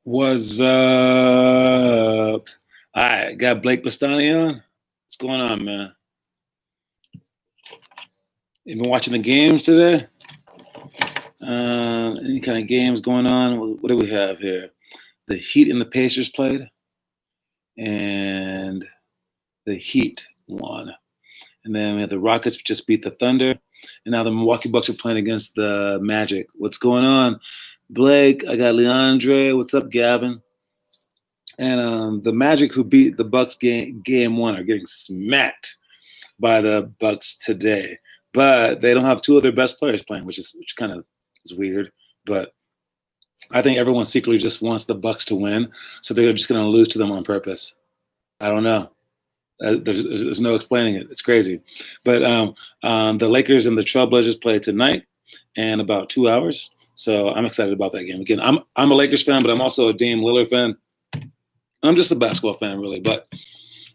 What's up? All right, got Blake Bastani on. What's going on, man? You been watching the games today? Any kind of games going on? What do we have here? The Heat and the Pacers played, and the Heat won. And then we had the Rockets just beat the Thunder, and now the Milwaukee Bucks are playing against the Magic. What's going on, Blake? I got Leandre. What's up, Gavin? And the Magic, who beat the Bucks game one, are getting smacked by the Bucks today. But they don't have two of their best players playing, which kind of is weird. But I think everyone secretly just wants the Bucks to win, so they're just going to lose to them on purpose. I don't know. There's no explaining it. It's crazy. But the Lakers and the Trailblazers play tonight in about 2 hours. So I'm excited about that game. Again, I'm a Lakers fan, but I'm also a Dame Lillard fan. I'm just a basketball fan, really, but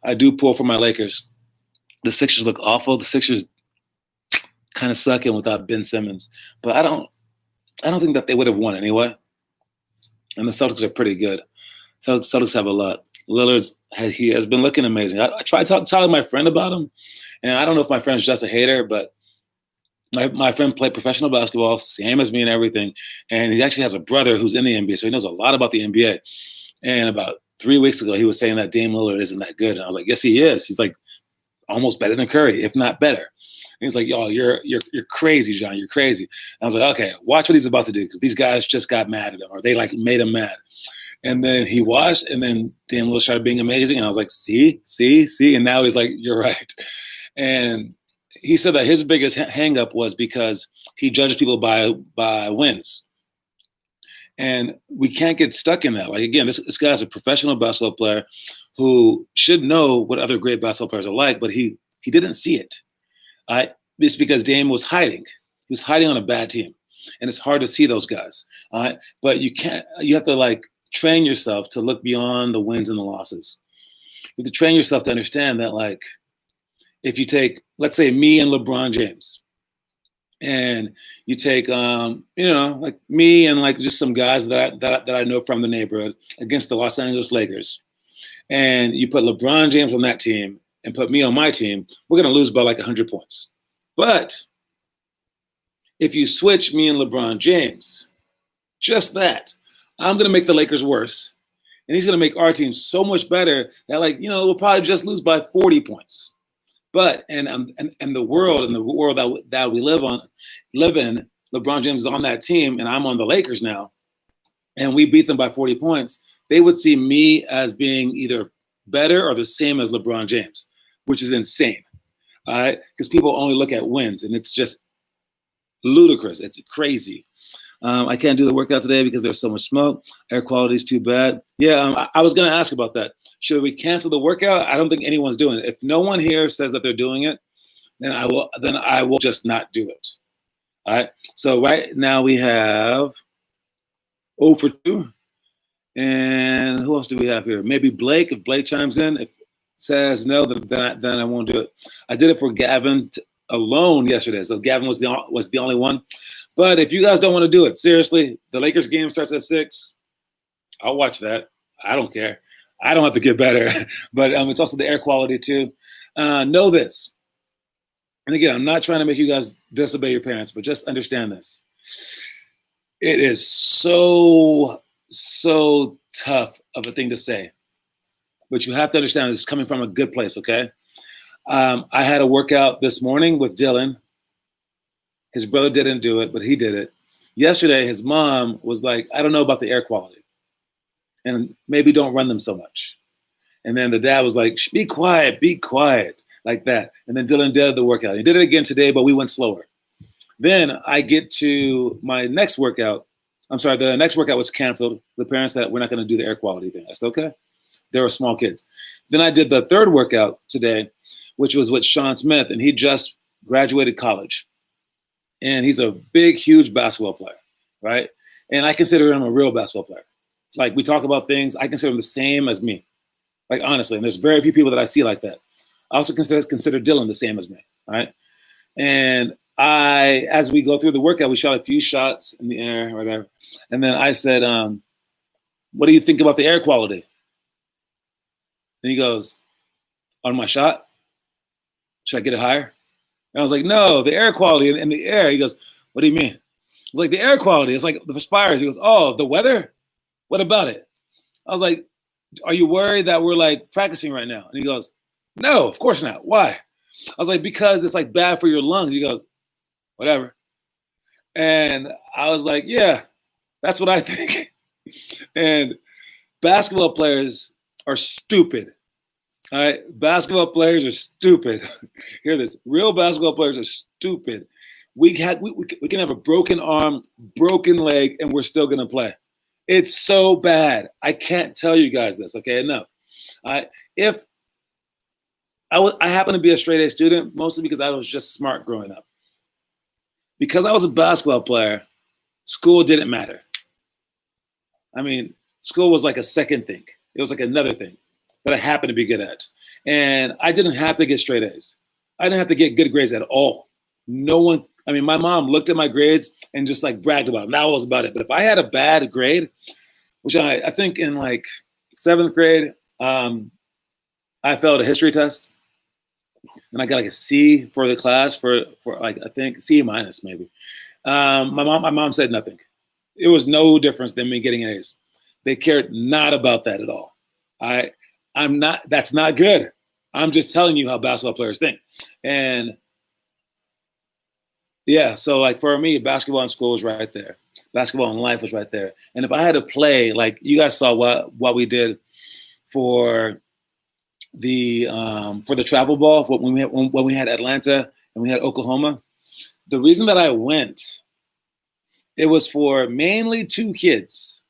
I do pull for my Lakers. The Sixers look awful. The Sixers kind of sucking without Ben Simmons, but I don't think that they would have won anyway. And the Celtics are pretty good. Celtics have a lot. He has been looking amazing. I tried telling my friend about him, and I don't know if my friend's just a hater, but my friend played professional basketball, same as me and everything, and he actually has a brother who's in the NBA, so he knows a lot about the NBA. And about 3 weeks ago, he was saying that Dame Lillard isn't that good. And I was like, yes, he is. He's like almost better than Curry, if not better. And he's like, yo, you're crazy, John. You're crazy. And I was like, okay, watch what he's about to do, because these guys just got mad at him, or they like made him mad. And then he watched, and then Dame Lillard started being amazing. And I was like, see. And now he's like, you're right. And he said that his biggest hang up was because he judges people by wins. And we can't get stuck in that. Like, again, this guy's a professional basketball player who should know what other great basketball players are like, but he didn't see it. It's because Dame was hiding. He was hiding on a bad team. And it's hard to see those guys. All right. But you have to like train yourself to look beyond the wins and the losses. You have to train yourself to understand that, like, if you take, let's say, me and LeBron James, and you take, like me and like just some guys that I know from the neighborhood against the Los Angeles Lakers, and you put LeBron James on that team and put me on my team, we're going to lose by like 100 points. But if you switch me and LeBron James, just that, I'm going to make the Lakers worse, and he's going to make our team so much better that, like, we'll probably just lose by 40 points. But and the world that we live in, LeBron James is on that team, and I'm on the Lakers now, and we beat them by 40 points. They would see me as being either better or the same as LeBron James, which is insane. All right, because people only look at wins, and it's just ludicrous. It's crazy. I can't do the workout today because there's so much smoke. Air quality is too bad. Yeah, I was going to ask about that. Should we cancel the workout? I don't think anyone's doing it. If no one here says that they're doing it, then I will just not do it. All right. So right now we have 0 for 2. And who else do we have here? Maybe Blake. If Blake chimes in, if says no, then I won't do it. I did it for Gavin alone yesterday. So Gavin was the only one. But if you guys don't want to do it, seriously, the Lakers game starts at 6. I'll watch that. I don't care. I don't have to get better. But it's also the air quality too. Know this. And again, I'm not trying to make you guys disobey your parents, but just understand this. It is so tough of a thing to say. But you have to understand it's coming from a good place, okay? I had a workout this morning with Dylan. His brother didn't do it, but he did it. Yesterday, his mom was like, I don't know about the air quality, and maybe don't run them so much. And then the dad was like, be quiet, like that. And then Dylan did the workout. He did it again today, but we went slower. Then I get to my next workout. I'm sorry, the next workout was canceled. The parents said, we're not going to do the air quality thing. I said, okay. They were small kids. Then I did the third workout today, which was with Sean Smith, and he just graduated college. And he's a big, huge basketball player, right? And I consider him a real basketball player. Like, we talk about things, I consider him the same as me. Like, honestly, and there's very few people that I see like that. I also consider Dylan the same as me, right? And as we go through the workout, we shot a few shots in the air or whatever. And then I said, what do you think about the air quality? And he goes, on my shot, should I get it higher? And I was like, no, the air quality in the air. He goes, what do you mean? It's like the air quality. It's like the fires. He goes, oh, the weather? What about it? I was like, are you worried that we're like practicing right now? And he goes, no, of course not. Why? I was like, because it's like bad for your lungs. He goes, whatever. And I was like, yeah, that's what I think. And basketball players are stupid. All right, basketball players are stupid. Hear this: real basketball players are stupid. We can have a broken arm, broken leg, and we're still gonna play. It's so bad. I can't tell you guys this. Okay, enough. All right, if I happen to be a straight A student, mostly because I was just smart growing up. Because I was a basketball player, school didn't matter. I mean, school was like a second thing. It was like another thing that I happened to be good at. And I didn't have to get straight A's. I didn't have to get good grades at all. No one, I mean, my mom looked at my grades and just like bragged about them. That was about it. But if I had a bad grade, which I think in like seventh grade, I failed a history test and I got like a C for the class for like, I think C minus maybe. My mom said nothing. It was no difference than me getting A's. They cared not about that at all. I'm not, that's not good. I'm just telling you how basketball players think. And yeah, so like for me, basketball in school was right there. Basketball in life was right there. And if I had to play, like you guys saw what we did for the travel ball when we had Atlanta and we had Oklahoma. The reason that I went, it was for mainly two kids.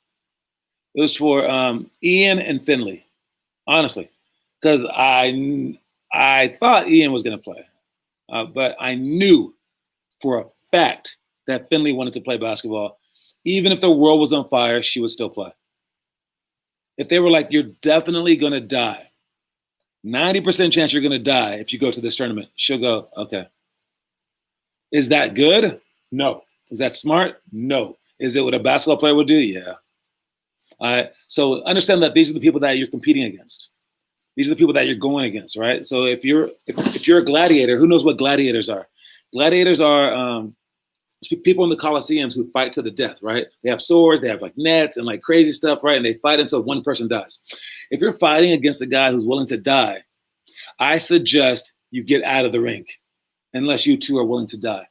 It was for Ian and Finley, honestly, because I thought Ian was going to play, but I knew for a fact that Finley wanted to play basketball. Even if the world was on fire, she would still play. If they were like, you're definitely going to die, 90% chance you're going to die if you go to this tournament, she'll go, okay. Is that good? No. Is that smart? No. Is it what a basketball player would do? Yeah. All right. So understand that these are the people that you're competing against. These are the people that you're going against, right? So if you're a gladiator, who knows what gladiators are? Gladiators are people in the Colosseums who fight to the death, right? They have swords, they have like nets and like crazy stuff, right? And they fight until one person dies. If you're fighting against a guy who's willing to die, I suggest you get out of the ring unless you two are willing to die.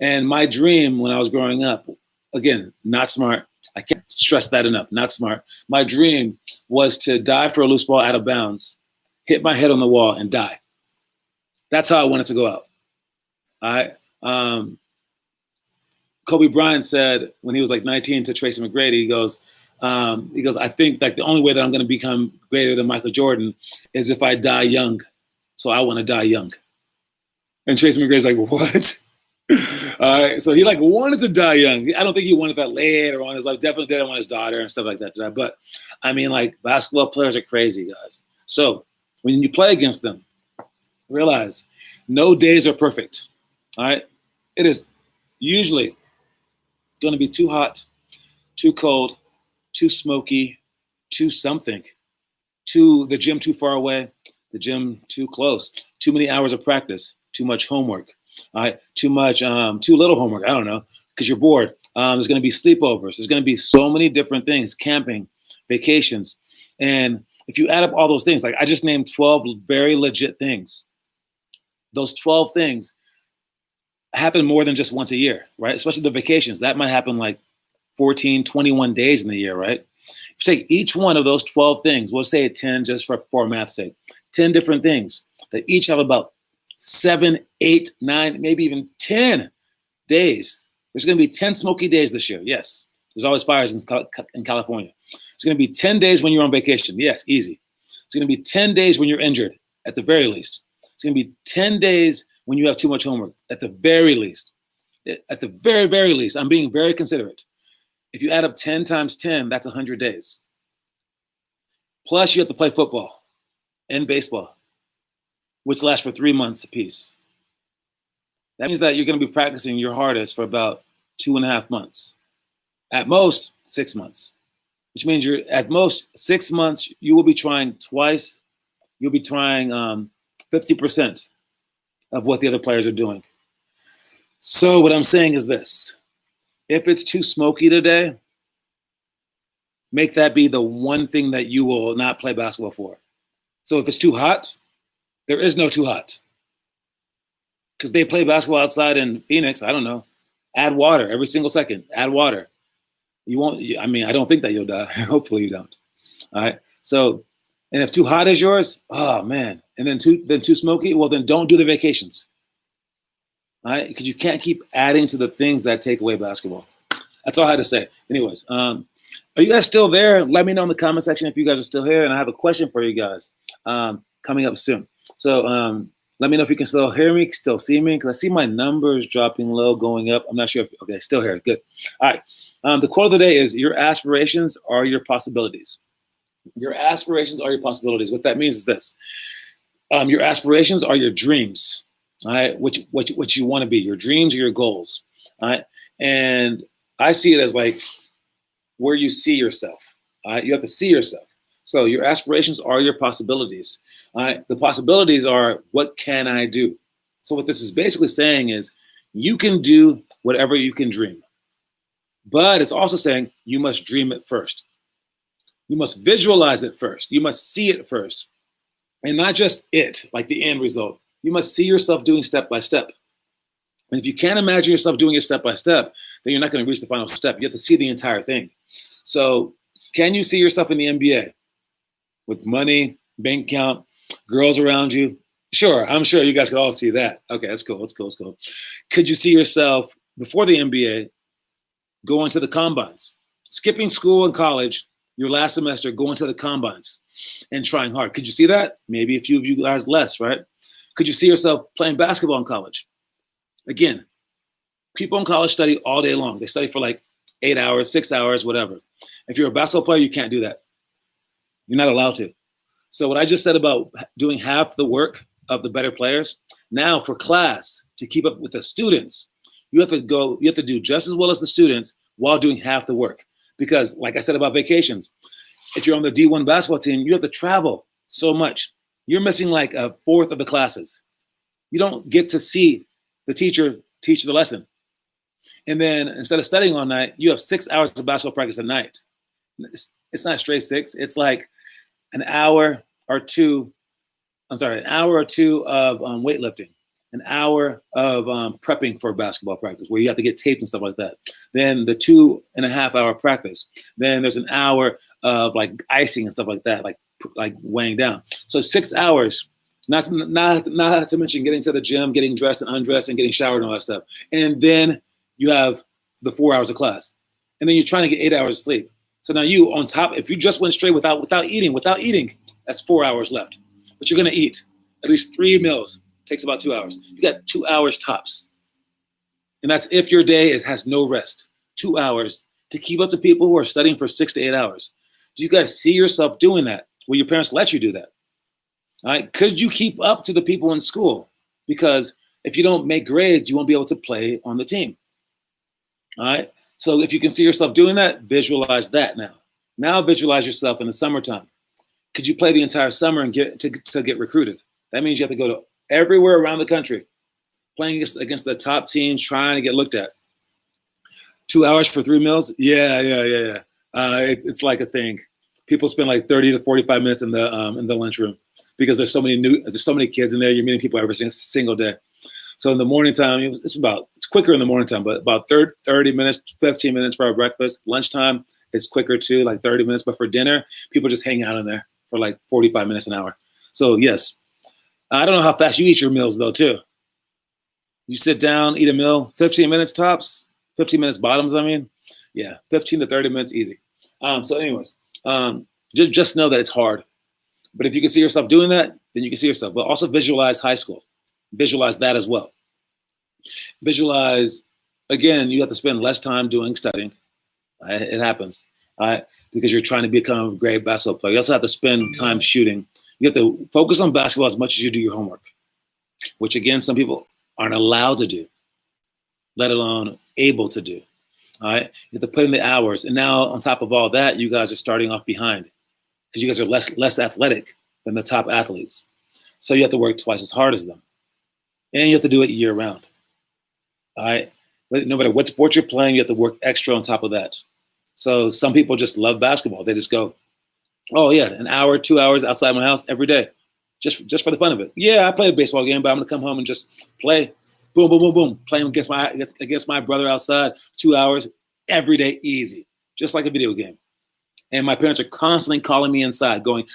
And my dream when I was growing up, again, not smart. I can't stress that enough. Not smart. My dream was to die for a loose ball out of bounds, hit my head on the wall, and die. That's how I wanted to go out. All right. Kobe Bryant said when he was like 19 to Tracy McGrady, he goes, I think like the only way that I'm going to become greater than Michael Jordan is if I die young. So I want to die young. And Tracy McGrady's like, what? All right, so he like wanted to die young. I don't think he wanted that later on his life. Definitely didn't want his daughter and stuff like that. But I mean, like basketball players are crazy, guys. So when you play against them, realize no days are perfect. All right, it is usually going to be too hot, too cold, too smoky, too something, too the gym too far away, the gym too close, too many hours of practice, too much homework. All right, too little homework. I don't know, because you're bored. There's going to be sleepovers. There's going to be so many different things, camping, vacations. And if you add up all those things, like I just named 12 very legit things. Those 12 things happen more than just once a year, right? Especially the vacations. That might happen like 14, 21 days in the year, right? If you take each one of those 12 things, we'll say 10 just for math's sake, 10 different things that each have about 7, 8, 9, maybe even 10 days. There's going to be 10 smoky days this year. Yes. There's always fires in California. It's going to be 10 days when you're on vacation. Yes, easy. It's going to be 10 days when you're injured, at the very least. It's going to be 10 days when you have too much homework, at the very least. At the very, very least. I'm being very considerate. If you add up 10 times 10, that's 100 days. Plus, you have to play football and baseball, which lasts for 3 months apiece. That means that you're going to be practicing your hardest for about 2.5 months. At most, 6 months. which means you're at most 6 months, you will be trying twice. You'll be trying 50% of what the other players are doing. So what I'm saying is this. If it's too smoky today, make that be the one thing that you will not play basketball for. So if it's too hot, there is no too hot. Because they play basketball outside in Phoenix, I don't know. Add water every single second. Add water. You won't, I mean, I don't think that you'll die. Hopefully you don't. All right. So, and if too hot is yours, oh man. And then too smoky, well then don't do the vacations. All right. Because you can't keep adding to the things that take away basketball. That's all I had to say. Anyways, are you guys still there? Let me know in the comment section if you guys are still here. And I have a question for you guys coming up soon. So let me know if you can still hear me, still see me, because I see my numbers dropping low, going up. I'm not sure if, okay, still here. Good. All right. The quote of the day is, your aspirations are your possibilities. Your aspirations are your possibilities. What that means is this. Your aspirations are your dreams, all right? What you want to be, your dreams or your goals, all right? And I see it as like where you see yourself, all right? You have to see yourself. So your aspirations are your possibilities, all right? The possibilities are, what can I do? So what this is basically saying is, you can do whatever you can dream. But it's also saying you must dream it first. You must visualize it first. You must see it first. And not just it, like the end result. You must see yourself doing step by step. And if you can't imagine yourself doing it step by step, then you're not going to reach the final step. You have to see the entire thing. So can you see yourself in the NBA with money, bank account, girls around you? Sure, I'm sure you guys could all see that. Okay, that's cool. That's cool. That's cool. Could you see yourself before the NBA going to the combines, skipping school and college, your last semester, going to the combines and trying hard? Could you see that? Maybe a few of you guys less, right? Could you see yourself playing basketball in college? Again, people in college study all day long. They study for like 8 hours, 6 hours, whatever. If you're a basketball player, you can't do that. You're not allowed to. So what I just said about doing half the work of the better players, now for class, to keep up with the students, you have to do just as well as the students while doing half the work. Because like I said about vacations, if you're on the D1 basketball team, you have to travel so much. You're missing like a fourth of the classes. You don't get to see the teacher teach the lesson. And then instead of studying all night, you have 6 hours of basketball practice a night. It's not straight 6. It's like an hour or two of weightlifting, an hour of prepping for basketball practice where you have to get taped and stuff like that. Then the 2.5 hour practice. Then there's an hour of like icing and stuff like that, like weighing down. So 6 hours, not to mention getting to the gym, getting dressed and undressed and getting showered and all that stuff. And then you have the 4 hours of class. And then you're trying to get 8 hours of sleep. So now you on top, if you just went straight without eating, that's 4 hours left. But you're going to eat at least 3 meals. Takes about 2 hours. You got 2 hours tops. And that's if your day has no rest. 2 hours to keep up to people who are studying for 6 to 8 hours. Do you guys see yourself doing that? Will your parents let you do that? All right. Could you keep up to the people in school? Because if you don't make grades, you won't be able to play on the team. All right. So if you can see yourself doing that, visualize that now. Now visualize yourself in the summertime. Could you play the entire summer and get recruited? That means you have to go to everywhere around the country, playing against the top teams, trying to get looked at. 2 hours for 3 meals? Yeah. It's like a thing. People spend like 30 to 45 minutes in the lunchroom because there's so many kids in there. You're meeting people every single day. So in the morning time, it's quicker in the morning time, but about 30 minutes, 15 minutes for our breakfast. Lunchtime, it's quicker too, like 30 minutes. But for dinner, people just hang out in there for like 45 minutes an hour. So yes, I don't know how fast you eat your meals though too. You sit down, eat a meal, 15 minutes tops, 15 minutes bottoms, I mean. Yeah, 15 to 30 minutes easy. So anyways, just know that it's hard. But if you can see yourself doing that, then you can see yourself. But also visualize high school. Visualize that as well. Visualize, again, you have to spend less time doing studying. It happens, all right? Because you're trying to become a great basketball player. You also have to spend time shooting. You have to focus on basketball as much as you do your homework, which, again, some people aren't allowed to do, let alone able to do. All right, you have to put in the hours, and now on top of all that, you guys are starting off behind because you guys are less athletic than the top athletes. So you have to work twice as hard as them, and you have to do it year round. All right, but no matter what sport you're playing, you have to work extra on top of that. So some people just love basketball. They just go, oh yeah, an hour, 2 hours outside my house every day, just for the fun of it. Yeah, I play a baseball game, but I'm gonna come home and just play. Boom, boom, boom, boom. Playing against my brother outside, 2 hours every day, easy, just like a video game. And my parents are constantly calling me inside, going,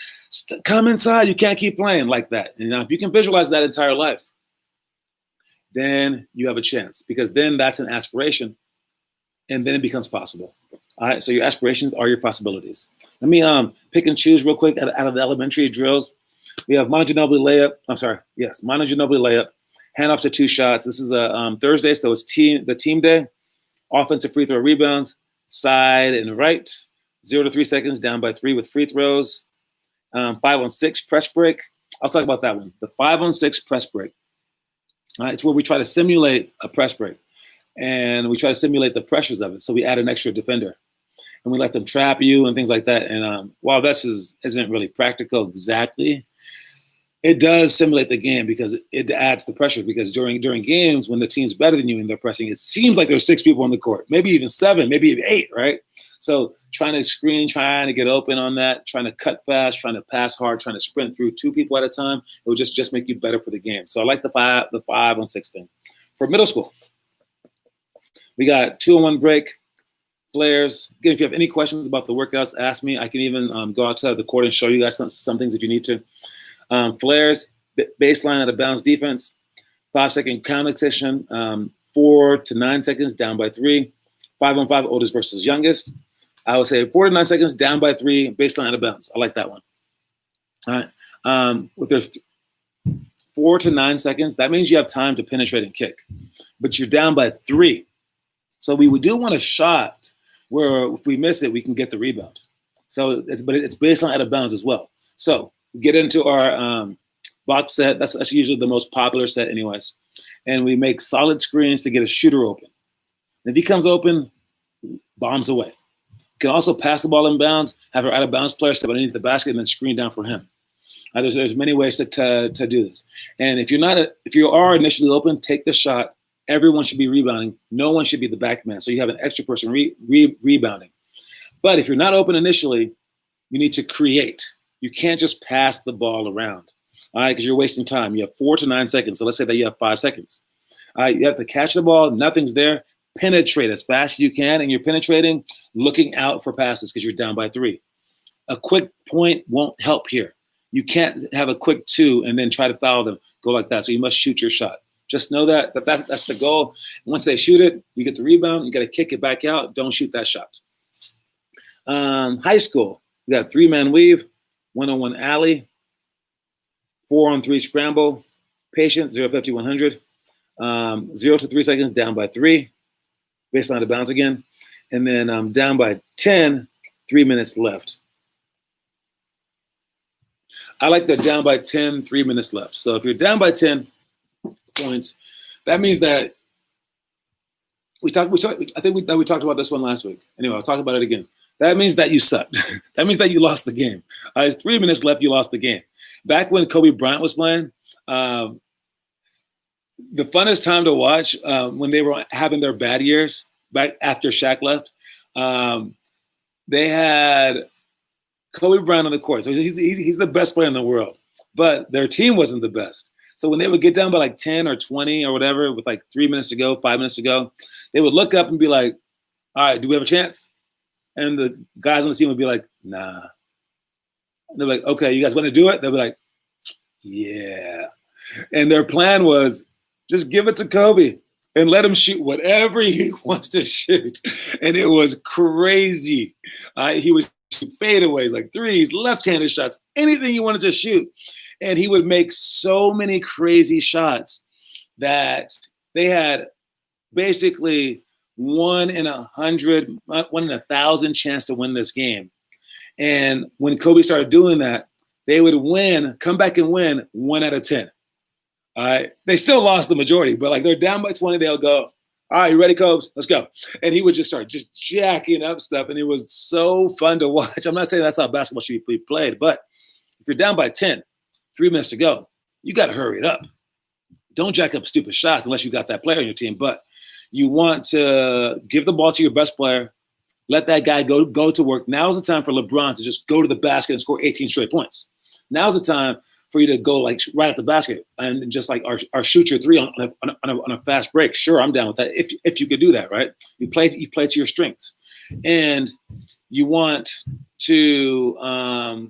"Come inside! You can't keep playing like that." And if you can visualize that entire life, then you have a chance, because then that's an aspiration, and then it becomes possible. All right, so your aspirations are your possibilities. Let me pick and choose real quick out of the elementary drills. We have monoginobili layup. I'm sorry, yes, monoginobili layup. Handoff to 2 shots. This is a Thursday, so it's the team day. Offensive free throw rebounds, side and right. 0 to 3 seconds, down by 3 with free throws. 5-on-6 press break. I'll talk about that one. The 5-on-6 press break. It's where we try to simulate a press break, and we try to simulate the pressures of it. So we add an extra defender, and we let them trap you and things like that. And while this isn't really practical exactly, it does simulate the game because it adds the pressure. Because during games, when the team's better than you and they're pressing, it seems like there's 6 people on the court, maybe even 7, maybe even 8, right? So trying to screen, trying to get open on that, trying to cut fast, trying to pass hard, trying to sprint through 2 people at a time, it will just make you better for the game. So I like the 5-on-6 thing. For middle school, we got 2-on-1 break, flares. Again, if you have any questions about the workouts, ask me. I can even go out to the court and show you guys some things if you need to. Flares, baseline out of bounds defense, 5-second count extension, 4 to 9 seconds, down by 3. 5-on-5, oldest versus youngest. I would say 4 to 9 seconds, down by 3, baseline out of bounds. I like that one. All right. With there's 4 to 9 seconds, that means you have time to penetrate and kick, but you're down by 3. So we do want a shot where if we miss it, we can get the rebound. So it's baseline out of bounds as well. So we get into our box set. That's usually the most popular set anyways. And we make solid screens to get a shooter open. And if he comes open, bombs away. You can also pass the ball in bounds, have our out of bounds player step underneath the basket and then screen down for him. There's many ways to do this. And if you are initially open, take the shot. Everyone should be rebounding. No one should be the back man. So you have an extra person rebounding. But if you're not open initially, you need to create. You can't just pass the ball around, all right, because you're wasting time. You have 4 to 9 seconds. So let's say that you have 5 seconds. All right, you have to catch the ball. Nothing's there. Penetrate as fast as you can. And you're penetrating, looking out for passes because you're down by 3. A quick point won't help here. You can't have a quick 2 and then try to foul them, go like that. So you must shoot your shot. Just know that's the goal. Once they shoot it, you get the rebound. You got to kick it back out. Don't shoot that shot. High school, we got 3-man weave, 1-on-1 alley, 4-on-3 scramble, patient, 0-50, 100, 0 to 3 seconds, down by 3, baseline to bounds again, and then down by 10, 3 minutes left. I like the down by 10, 3 minutes left. So if you're down by 10 points, that means that we talked about this one last week. Anyway, I'll talk about it again. That means that you sucked. That means that you lost the game. It's 3 minutes left, you lost the game. Back when Kobe Bryant was playing, the funnest time to watch when they were having their bad years, back after Shaq left, they had Kobe Bryant on the court. So he's the best player in the world, but their team wasn't the best. So when they would get down by like 10 or 20 or whatever with like 3 minutes to go, 5 minutes to go, they would look up and be like, all right, do we have a chance? And the guys on the team would be like, nah. And they're like, okay, you guys want to do it? They'll be like, yeah. And their plan was just give it to Kobe and let him shoot whatever he wants to shoot. And it was crazy. He would shoot fadeaways, like threes, left-handed shots, anything he wanted to shoot. And he would make so many crazy shots that they had basically 1 in 100, 1 in 1,000 chance to win this game. And when Kobe started doing that, they would win, come back and win 1 out of 10. All right. They still lost the majority, but like they're down by 20, they'll go, All right, you ready, Cobes? Let's go. And he would just start just jacking up stuff. And it was so fun to watch. I'm not saying that's how basketball should be played, but if you're down by 10, 3 minutes to go, you got to hurry it up. Don't jack up stupid shots unless you got that player on your team. But you want to give the ball to your best player, let that guy go to work. Now's the time for LeBron to just go to the basket and score 18 straight points. Now's the time for you to go like right at the basket and just like our shoot your three on a fast break. Sure, I'm down with that. If you could do that, right? You play to your strengths, and you want to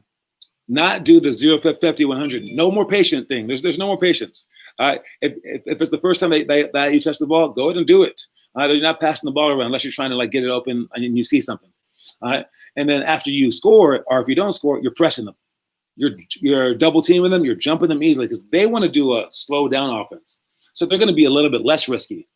not do the 0, 50, 100. No more patient thing. There's no more patience. All right. If it's the first time that you touch the ball, go ahead and do it. You're not passing the ball around unless you're trying to like get it open and you see something. All right. And then after you score, or if you don't score, you're pressing them. You're double teaming them. You're jumping them easily because they want to do a slow down offense. So they're going to be a little bit less risky.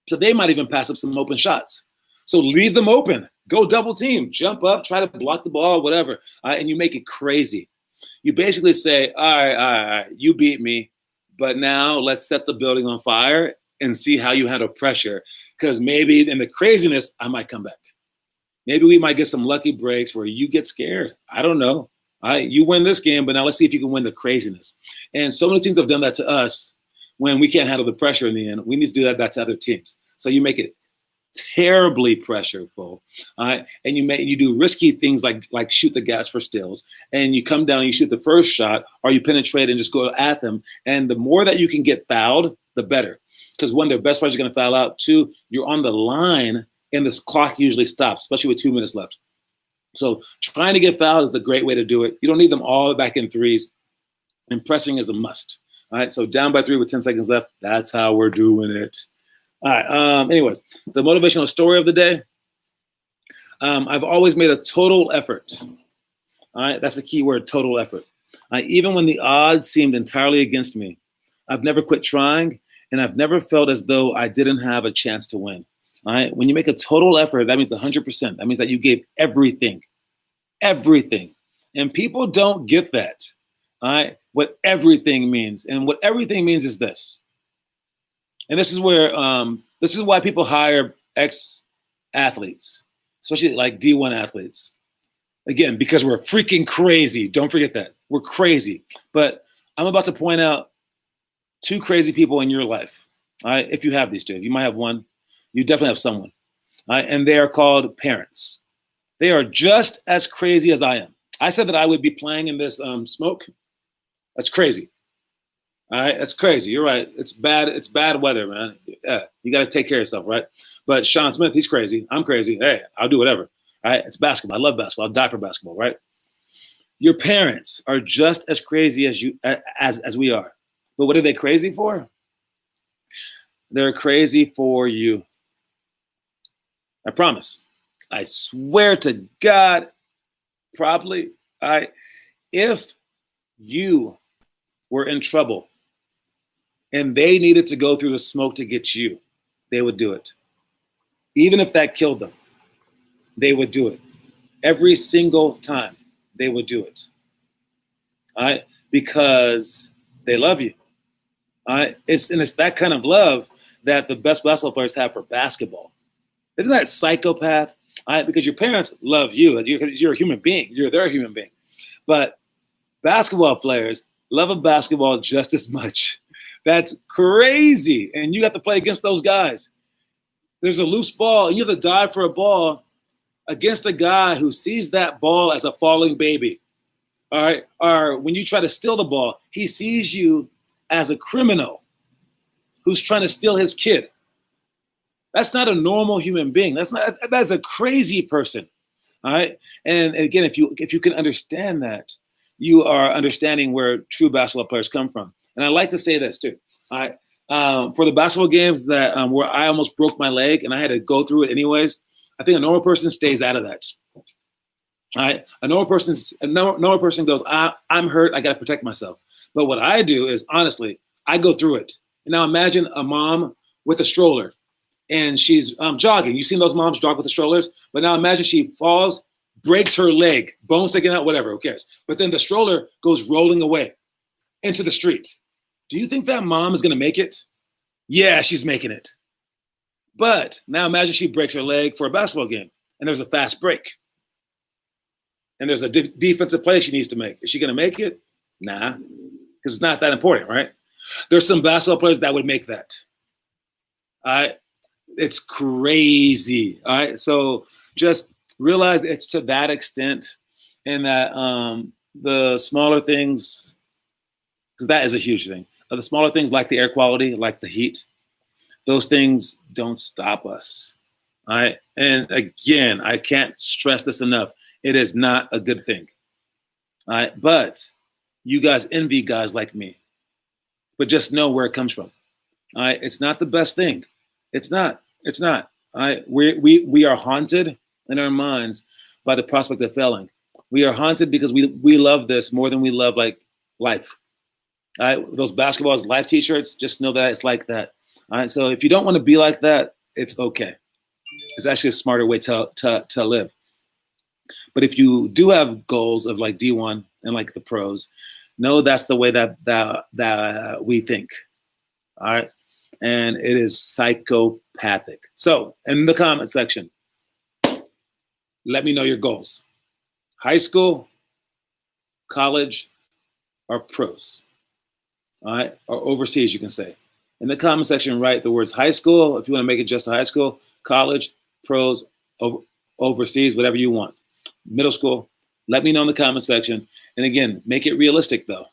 So they might even pass up some open shots. So leave them open. Go double team. Jump up. Try to block the ball, whatever. And you make it crazy. You basically say, all right, you beat me. But now let's set the building on fire and see how you handle pressure. Because maybe in the craziness, I might come back. Maybe we might get some lucky breaks where you get scared. I don't know. All right, you win this game, but now let's see if you can win the craziness. And so many teams have done that to us when we can't handle the pressure in the end. We need to do that to other teams. So you make it terribly pressureful, all right? And you do risky things like shoot the gas for steals, and you come down and you shoot the first shot, or you penetrate and just go at them. And the more that you can get fouled, the better. Because one, their best players are going to foul out. Two, you're on the line, and this clock usually stops, especially with 2 minutes left. So trying to get fouled is a great way to do it. You don't need them all back in threes. And pressing is a must. All right, so down by 3 with 10 seconds left. That's how we're doing it. All right, anyways, the motivational story of the day. I've always made a total effort. All right, that's the key word, total effort. Even when the odds seemed entirely against me, I've never quit trying, and I've never felt as though I didn't have a chance to win. All right. When you make a total effort, that means 100%. That means that you gave everything. And people don't get that. All right. What everything means. And what everything means is this. And this is why people hire ex-athletes, especially like D1 athletes. Again, because we're freaking crazy. Don't forget that. We're crazy. But I'm about to point out 2 crazy people in your life. All right. If you have these 2, you might have one. You definitely have someone. And they are called parents. They are just as crazy as I am. I said that I would be playing in this smoke. That's crazy. All right, that's crazy. You're right. It's bad. It's bad weather, man. Yeah, you got to take care of yourself, right? But Sean Smith, he's crazy. I'm crazy. Hey, I'll do whatever. All right, it's basketball. I love basketball. I'll die for basketball, right? Your parents are just as crazy as you as we are. But what are they crazy for? They're crazy for you. I promise. I swear to God, probably. All right. If you were in trouble and they needed to go through the smoke to get you, they would do it. Even if that killed them, they would do it. Every single time they would do it. All right. Because they love you. All right. It's that kind of love that the best basketball players have for basketball. Isn't that psychopath? All right, because your parents love you. You're a human being. You're their human being. But basketball players love basketball just as much. That's crazy. And you have to play against those guys. There's a loose ball, and you have to dive for a ball against a guy who sees that ball as a falling baby. All right? Or when you try to steal the ball, he sees you as a criminal who's trying to steal his kid. That's not a normal human being. That's a crazy person. All right. And again, if you can understand that, you are understanding where true basketball players come from. And I like to say this too. All right. For the basketball games that where I almost broke my leg and I had to go through it anyways, I think a normal person stays out of that. All right. A normal person goes, I'm hurt. I got to protect myself. But what I do is, honestly, I go through it. And now imagine a mom with a stroller. And she's jogging. You've seen those moms jog with the strollers? But now imagine she falls, breaks her leg, bones sticking out, whatever, who cares? But then the stroller goes rolling away into the street. Do you think that mom is going to make it? Yeah, she's making it. But now imagine she breaks her leg for a basketball game and there's a fast break and there's a defensive play she needs to make. Is she going to make it? Nah, because it's not that important, right? There's some basketball players that would make that. All right. It's crazy. All right. So just realize it's to that extent and that the smaller things, because that is a huge thing. The smaller things like the air quality, like the heat, those things don't stop us. All right. And again, I can't stress this enough. It is not a good thing. All right. But you guys envy guys like me. But just know where it comes from. All right. It's not the best thing. It's not. It's not. All right. We are haunted in our minds by the prospect of failing. We are haunted because we love this more than we love like life. All right. Those basketballs life t-shirts, just know that it's like that. All right. So if you don't want to be like that, it's okay. It's actually a smarter way to live. But if you do have goals of like D1 and like the pros, know that's the way that we think. All right. And it is psychopathic. So in the comment section, let me know your goals. High school, college, or pros. All right. Or overseas, you can say. In the comment section, write the words high school, if you want to make it just a high school, college, pros, overseas, whatever you want. Middle school, let me know in the comment section. And again, make it realistic though.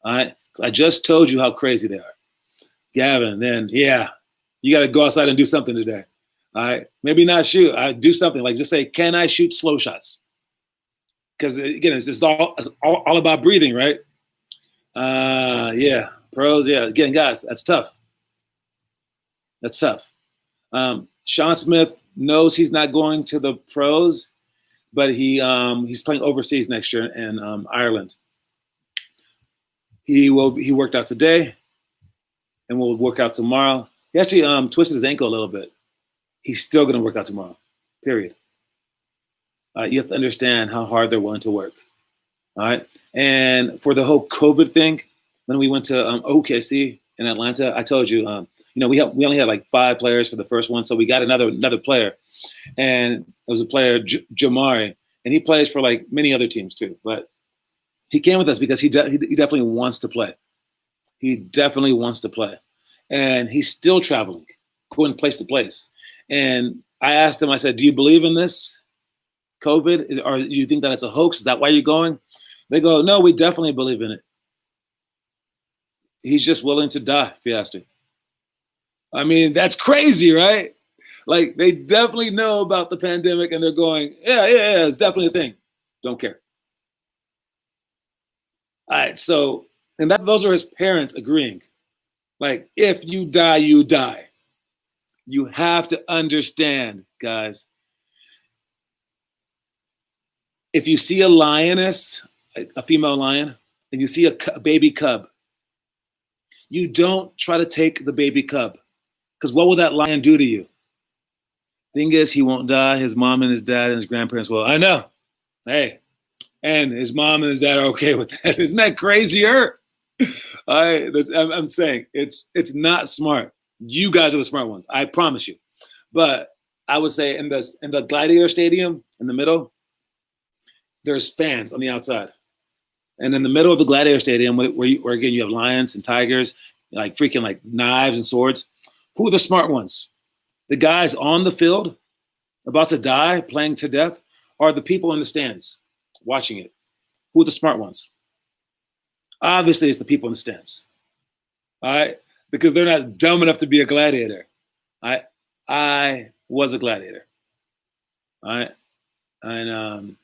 All right. I just told you how crazy they are. Gavin, then yeah, you got to go outside and do something today. All right. Maybe not shoot. I do something like just say, can I shoot slow shots? Because again, it's all about breathing, right? Yeah. Pros, yeah. Again, guys, that's tough. That's tough. Sean Smith knows he's not going to the pros, but he's playing overseas next year in Ireland. He worked out today and will work out tomorrow. He actually twisted his ankle a little bit. He's still going to work out tomorrow, period. You have to understand how hard they're willing to work. All right. And for the whole COVID thing, when we went to OKC in Atlanta, I told you, we only had like 5 players for the first one. So we got another player. And it was a player, Jamari, and he plays for like many other teams too. But he came with us because he definitely wants to play. He definitely wants to play. And he's still traveling, going place to place. And I asked him, I said, do you believe in this COVID? Or do you think that it's a hoax? Is that why you're going? They go, no, we definitely believe in it. He's just willing to die, if you asked him. I mean, that's crazy, right? Like, they definitely know about the pandemic and they're going, yeah, it's definitely a thing. Don't care. All right, so, and those are his parents agreeing. Like, if you die, you die. You have to understand, guys. If you see a lioness, a female lion, and you see a baby cub, you don't try to take the baby cub. Because what will that lion do to you? Thing is, he won't die. His mom and his dad and his grandparents will. I know. Hey. And his mom and his dad are okay with that. Isn't that crazier? I'm saying it's not smart. You guys are the smart ones. I promise you. But I would say in the Gladiator Stadium in the middle, there's fans on the outside. And in the middle of the Gladiator Stadium, where again you have lions and tigers, like freaking like knives and swords. Who are the smart ones? The guys on the field about to die, playing to death, or the people in the stands watching it? Who are the smart ones? Obviously, it's the people in the stands. All right? Because they're not dumb enough to be a gladiator. I was a gladiator. All right? And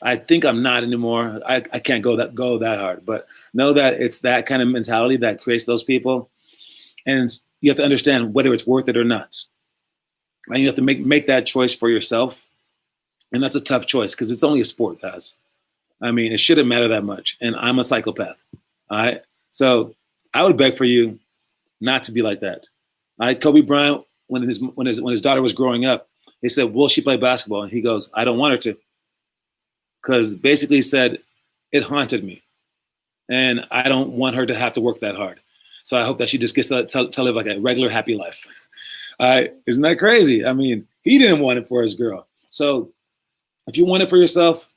I think I'm not anymore. I can't go that hard. But know that it's that kind of mentality that creates those people. And you have to understand whether it's worth it or not. And you have to make that choice for yourself. And that's a tough choice because it's only a sport, guys. I mean, it shouldn't matter that much. And I'm a psychopath. All right. So I would beg for you not to be like that. All right. Kobe Bryant, when his daughter was growing up, they said, will she play basketball? And he goes, I don't want her to. Because basically he said, it haunted me. And I don't want her to have to work that hard. So I hope that she just gets to live like a regular, happy life. All right, isn't that crazy? I mean, he didn't want it for his girl. So if you want it for yourself,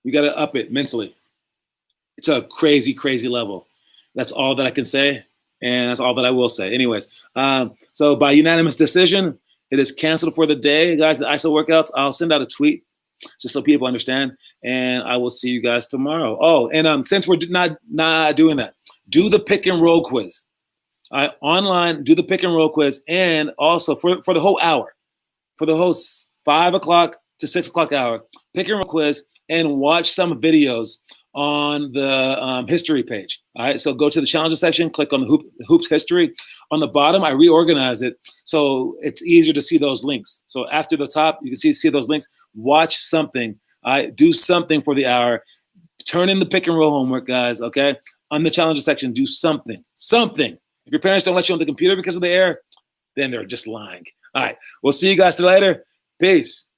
you got to up it mentally. It's a crazy, crazy level. That's all that I can say, and that's all that I will say. Anyways, so by unanimous decision, it is canceled for the day, guys. The ISO workouts. I'll send out a tweet just so people understand, and I will see you guys tomorrow. Oh, and since we're not doing that, do the pick and roll quiz. Online, do the pick and roll quiz, and also for the whole hour, for the whole 5 o'clock to 6 o'clock hour, pick and roll quiz, and watch some videos on the history page. All right, so go to the challenges section, click on the hoops history. On the bottom, I reorganize it so it's easier to see those links. So after the top, you can see those links. Watch something. All right, do something for the hour. Turn in the pick and roll homework, guys. Okay, on the challenges section, do something. Something. If your parents don't let you on the computer because of the air, then they're just lying. All right, we'll see you guys later. Peace.